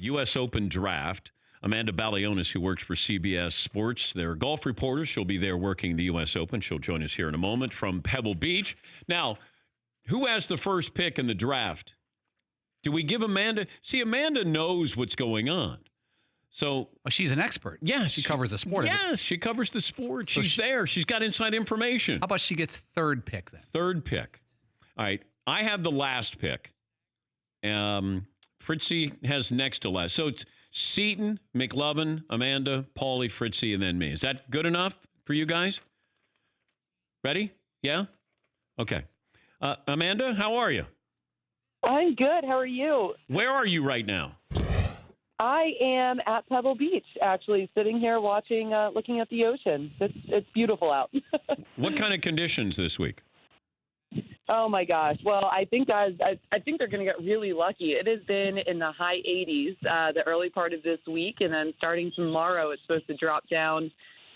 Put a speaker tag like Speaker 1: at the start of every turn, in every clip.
Speaker 1: U.S. Open draft. Amanda Balionis, who works for CBS Sports, their golf reporter. She'll be there working the U.S. Open. She'll join us here in a moment from Pebble Beach. Now, who has the first pick in the draft? Do we give Amanda? See, Amanda knows what's going on. So
Speaker 2: she's an expert.
Speaker 1: Yes.
Speaker 2: She covers the sport.
Speaker 1: Yes, she covers the sport. She's there. She's got inside information.
Speaker 2: How about she gets third pick then?
Speaker 1: Third pick. All right. I have the last pick. Fritzy has next to last. So it's Seton, McLovin, Amanda, Paulie, Fritzy, and then me. Is that good enough for you guys? Ready? Yeah? Okay. Amanda, how are you?
Speaker 3: I'm good. How are you?
Speaker 1: Where are you right now?
Speaker 3: I am at Pebble Beach, actually, sitting here watching, looking at the ocean. It's beautiful out.
Speaker 1: What kind of conditions this week?
Speaker 3: Oh my gosh! Well, I think guys, I think they're going to get really lucky. It has been in the high 80s the early part of this week, and then starting tomorrow, it's supposed to drop down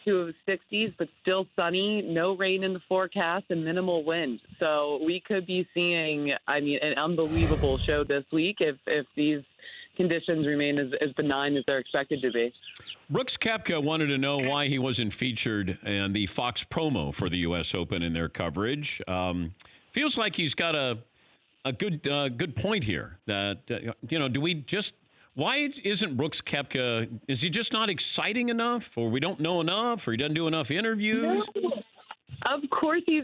Speaker 3: to 60s, but still sunny, no rain in the forecast, and minimal wind. So we could be seeing, an unbelievable show this week if these conditions remain as benign as they're expected to be.
Speaker 1: Brooks Koepka wanted to know why he wasn't featured in the Fox promo for the U.S. Open in their coverage. Feels like he's got a good point here. That do we just? Why isn't Brooks Koepka? Is he just not exciting enough, or we don't know enough, or he doesn't do enough interviews?
Speaker 3: No. Of course he's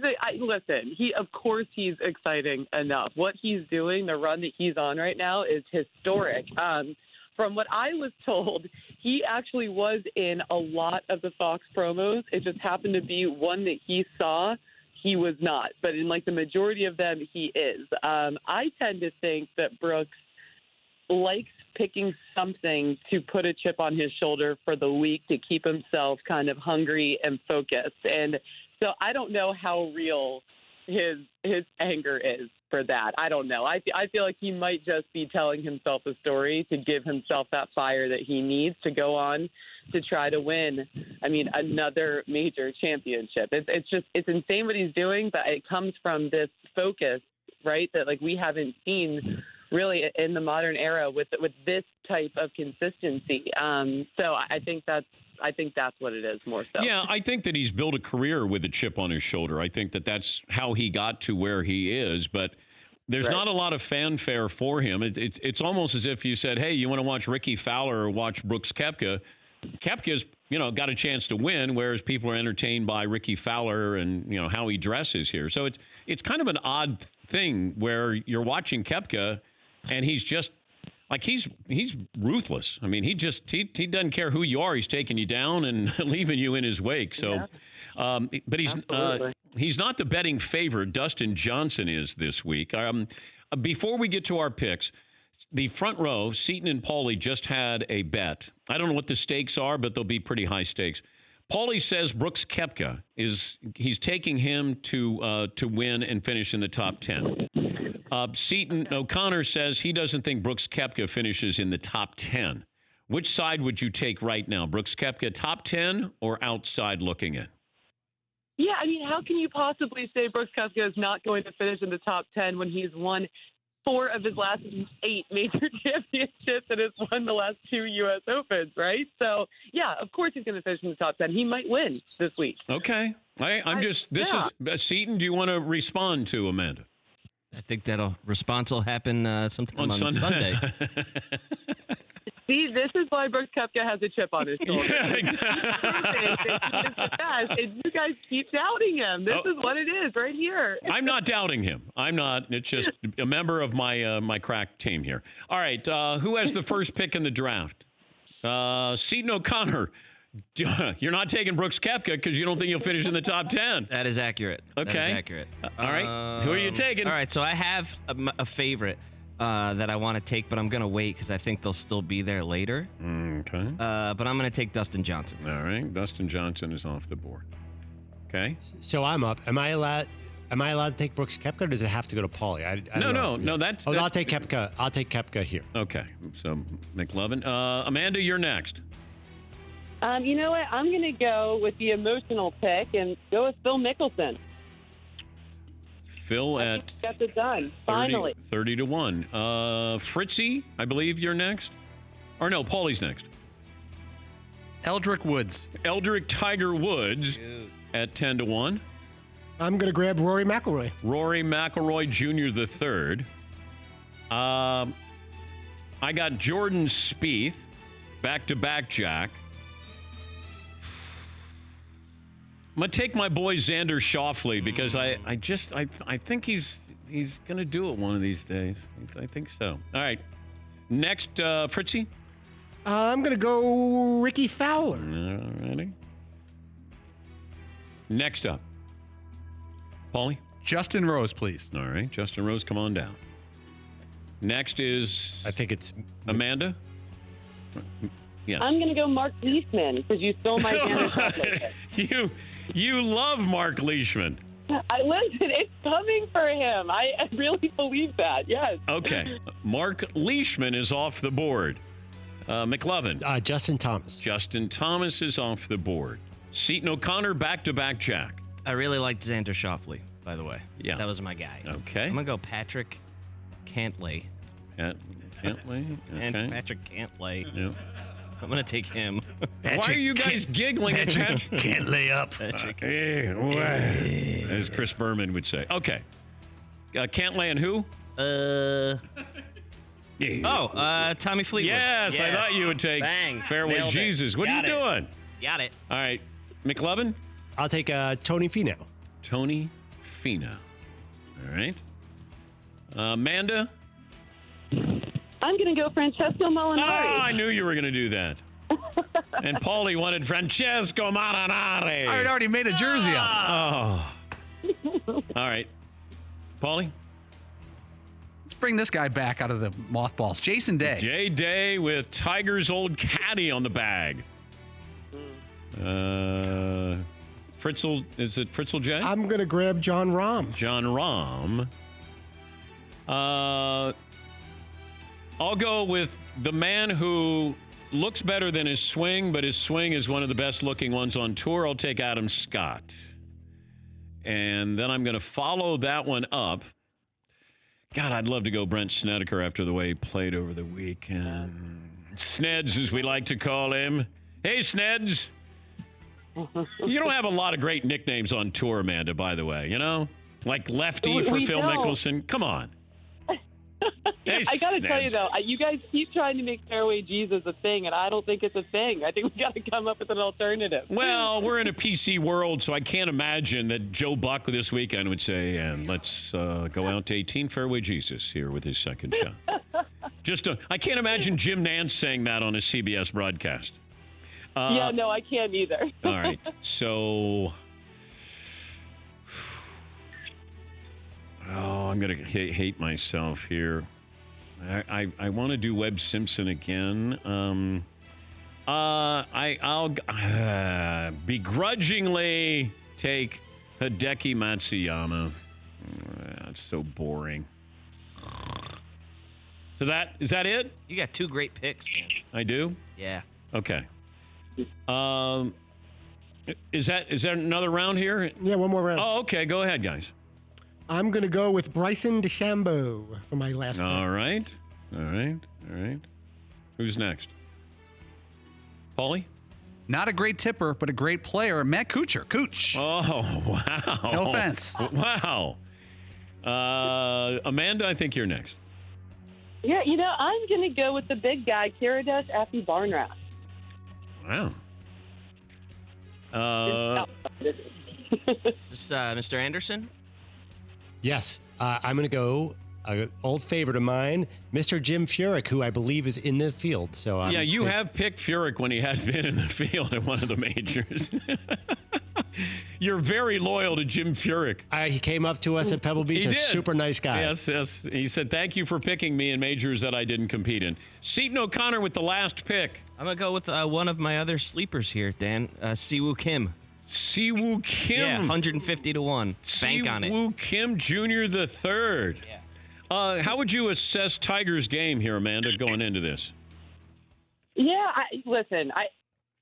Speaker 3: of course he's exciting enough. What he's doing, the run that he's on right now is historic. From what I was told, he actually was in a lot of the Fox promos. It just happened to be one that he saw, he was not. But in the majority of them, he is. I tend to think that Brooks likes picking something to put a chip on his shoulder for the week to keep himself kind of hungry and focused. And so I don't know how real his anger is for that. I don't know. I feel like he might just be telling himself a story to give himself that fire that he needs to go on to try to win, another major championship. It's insane what he's doing, but it comes from this focus, right, that we haven't seen really in the modern era with this type of consistency. So I think that's what it is more so.
Speaker 1: Yeah, I think that he's built a career with a chip on his shoulder. I think that that's how he got to where he is, but there's not a lot of fanfare for him. It's almost as if you said, hey, you want to watch Ricky Fowler or watch Brooks Koepka? Koepka's, got a chance to win, whereas people are entertained by Ricky Fowler and, how he dresses here. So it's kind of an odd thing where you're watching Koepka and he's just he's ruthless. He doesn't care who you are. He's taking you down and leaving you in his wake. So, but he's not the betting favorite. Dustin Johnson is this week. Before we get to our picks, the front row, Seton and Paulie just had a bet. I don't know what the stakes are, but they'll be pretty high stakes. Paulie says Brooks Koepka he's taking him to win and finish in the top 10. Seton O'Connor says he doesn't think Brooks Koepka finishes in the top 10. Which side would you take right now? Brooks Koepka top 10 or outside looking in?
Speaker 3: Yeah, how can you possibly say Brooks Koepka is not going to finish in the top 10 when he's won 4 of his last 8 major championships and has won the last 2 U.S. Opens, right? So, yeah, of course he's going to finish in the top 10. He might win this week.
Speaker 1: Okay. Is Seton, do you want to respond to Amanda?
Speaker 4: I think response will happen sometime on Sunday.
Speaker 3: See, this is why Brooks Koepka has a chip on his shoulder.
Speaker 1: Yeah, exactly.
Speaker 3: And you guys keep doubting him. This is what it is right here.
Speaker 1: I'm not doubting him. I'm not. It's just a member of my crack team here. All right. Who has the first pick in the draft? Seton O'Connor. You're not taking Brooks Koepka because you don't think he'll finish in the top 10.
Speaker 4: That is accurate.
Speaker 1: Okay.
Speaker 4: That is accurate.
Speaker 1: All right. Who are you taking?
Speaker 4: All right. So I have a favorite that I want to take, but I'm going to wait because I think they'll still be there later.
Speaker 1: Okay.
Speaker 4: But I'm going to take Dustin Johnson.
Speaker 1: All right. Dustin Johnson is off the board. Okay.
Speaker 5: So I'm up. Am I allowed to take Brooks Koepka, or does it have to go to Paulie?
Speaker 1: No. That's.
Speaker 5: I'll take Koepka. I'll take Koepka here.
Speaker 1: Okay. So McLovin. Amanda, you're next.
Speaker 3: You know what? I'm going to go with the emotional pick and go with Phil Mickelson.
Speaker 1: Phil at
Speaker 3: got it done. Finally.
Speaker 1: 30 to 1. Fritzy, I believe you're next. Or no, Paulie's next.
Speaker 2: Eldrick Woods.
Speaker 1: Eldrick Tiger Woods at 10-1.
Speaker 6: I'm going to grab Rory McIlroy.
Speaker 1: Rory McIlroy Jr. the third. I got Jordan Spieth, back-to-back Jack. I'm going to take my boy Xander Schauffele because I think he's going to do it one of these days. I think so. All right. Next, Fritzy.
Speaker 6: I'm going to go Ricky Fowler.
Speaker 1: Ready? Next up. Paulie?
Speaker 2: Justin Rose, please.
Speaker 1: All right. Justin Rose, come on down. Next is
Speaker 5: I think it's
Speaker 1: Amanda. Yes.
Speaker 3: I'm going to go Mark Leishman because you stole my Xander Schauffele.
Speaker 1: You love Mark Leishman.
Speaker 3: Listen, it's coming for him. I really believe that. Yes.
Speaker 1: Okay. Mark Leishman is off the board. McLovin.
Speaker 5: Justin Thomas.
Speaker 1: Justin Thomas is off the board. Seton O'Connor, back-to-back Jack.
Speaker 4: I really liked Xander Schauffele, by the way.
Speaker 1: Yeah.
Speaker 4: That was my guy.
Speaker 1: Okay.
Speaker 4: I'm going to go Patrick Cantlay.
Speaker 1: Cantlay?
Speaker 4: And
Speaker 1: Okay.
Speaker 4: Patrick Cantlay.
Speaker 1: Yeah.
Speaker 4: I'm going to take him.
Speaker 1: Why are you guys giggling at Patrick?
Speaker 5: Can't lay up.
Speaker 1: As Chris Berman would say. Okay. Cantlay and who?
Speaker 4: Tommy Fleetwood.
Speaker 1: Yes, I thought you would take
Speaker 4: Bang.
Speaker 1: Fairway
Speaker 4: Nailed it.
Speaker 1: Jesus. What
Speaker 4: Got
Speaker 1: are you
Speaker 4: it.
Speaker 1: doing?
Speaker 4: Got it.
Speaker 1: All right. McLovin?
Speaker 5: I'll take Tony Finau.
Speaker 1: Tony Finau. All right. Amanda?
Speaker 3: I'm going to go Francesco Molinari.
Speaker 1: Oh, I knew you were going to do that. And Paulie wanted Francesco Molinari.
Speaker 2: I had already made a jersey up.
Speaker 1: Oh. All right. Paulie?
Speaker 2: Let's bring this guy back out of the mothballs. Jason Day.
Speaker 1: Jay Day with Tiger's old caddy on the bag. Fritzl, is it Fritzl J?
Speaker 6: I'm going to grab John Rahm.
Speaker 1: John Rahm. I'll go with the man who looks better than his swing, but his swing is one of the best looking ones on tour. I'll take Adam Scott. And then I'm going to follow that one up. God, I'd love to go Brent Snedeker after the way he played over the weekend. Sneds, as we like to call him. Hey, Sneds. You don't have a lot of great nicknames on tour, Amanda, by the way, you know? Like Lefty for
Speaker 3: We
Speaker 1: Phil
Speaker 3: don't.
Speaker 1: Mickelson. Come on. Hey,
Speaker 3: I got to tell you,
Speaker 1: Sneds.
Speaker 3: though, you guys keep trying to make Fairway Jesus a thing, and I don't think it's a thing. I think we got to come up with an alternative.
Speaker 1: Well, we're in a PC world, so I can't imagine that Joe Buck this weekend would say, and let's go out to 18 Fairway Jesus here with his second shot. I can't imagine Jim Nance saying that on a CBS broadcast.
Speaker 3: Yeah, no, I can't either.
Speaker 1: All right, so... Oh, I'm going to hate myself here. I want to do Webb Simpson again. I'll begrudgingly take Hideki Matsuyama. That's so boring. So is that it?
Speaker 4: You got two great picks, man.
Speaker 1: I do?
Speaker 4: Yeah.
Speaker 1: Okay. Is that another round here?
Speaker 6: Yeah, one more round.
Speaker 1: Oh, okay. Go ahead, guys.
Speaker 6: I'm going to go with Bryson DeChambeau for my last pick.
Speaker 1: All right. Who's next? Paulie?
Speaker 2: Not a great tipper, but a great player. Matt Kuchar. Cooch.
Speaker 1: Oh, wow.
Speaker 2: No offense.
Speaker 1: Wow. Amanda, I think you're next.
Speaker 3: Yeah, I'm going to go with the big guy, Kiridas Aphibarnrat.
Speaker 1: Wow.
Speaker 4: Just Mr. Anderson?
Speaker 5: Yes, I'm going to go an old favorite of mine, Mr. Jim Furyk, who I believe is in the field. So
Speaker 1: Yeah, you have picked Furyk when he had been in the field at one of the majors. You're very loyal to Jim Furyk.
Speaker 5: He came up to us at Pebble Beach.
Speaker 1: He
Speaker 5: A
Speaker 1: did.
Speaker 5: super nice guy.
Speaker 1: Yes. He said, thank you for picking me in majors that I didn't compete in. Seton O'Connor with the last pick.
Speaker 4: I'm going to go with one of my other sleepers here, Dan. Siwoo Kim.
Speaker 1: Siwoo Kim.
Speaker 4: Yeah, 150 to 1. Bank on it.
Speaker 1: Siwoo Kim Jr. the third.
Speaker 4: Yeah.
Speaker 1: How would you assess Tiger's game here, Amanda, going into this?
Speaker 3: Yeah, listen,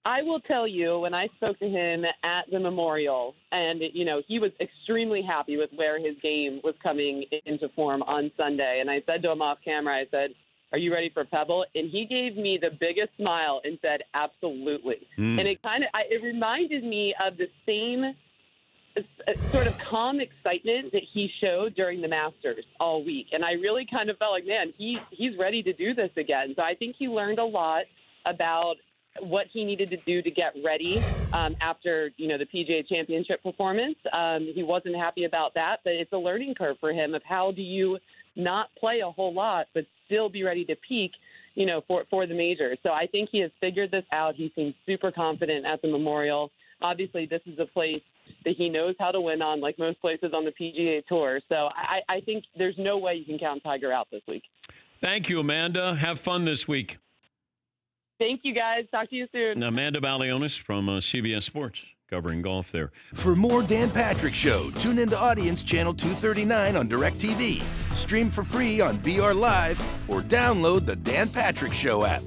Speaker 3: I will tell you, when I spoke to him at the Memorial, and, he was extremely happy with where his game was coming into form on Sunday. And I said to him off camera, I said, are you ready for Pebble? And he gave me the biggest smile and said, absolutely. And it reminded me of the same sort of calm excitement that he showed during the Masters all week. And I really kind of felt like, man, he's ready to do this again. So I think he learned a lot about what he needed to do to get ready after, the PGA Championship performance. He wasn't happy about that, but it's a learning curve for him of how do you not play a whole lot but still be ready to peak, for the majors. So I think he has figured this out. He seems super confident at the Memorial. Obviously, this is a place that he knows how to win on, like most places on the PGA Tour. So I think there's no way you can count Tiger out this week.
Speaker 1: Thank you, Amanda. Have fun this week.
Speaker 3: Thank you, guys. Talk to you soon.
Speaker 1: Amanda Balionis from CBS Sports, covering golf there.
Speaker 7: For more Dan Patrick Show, tune into Audience Channel 239 on DirecTV. Stream for free on BR Live or download the Dan Patrick Show app.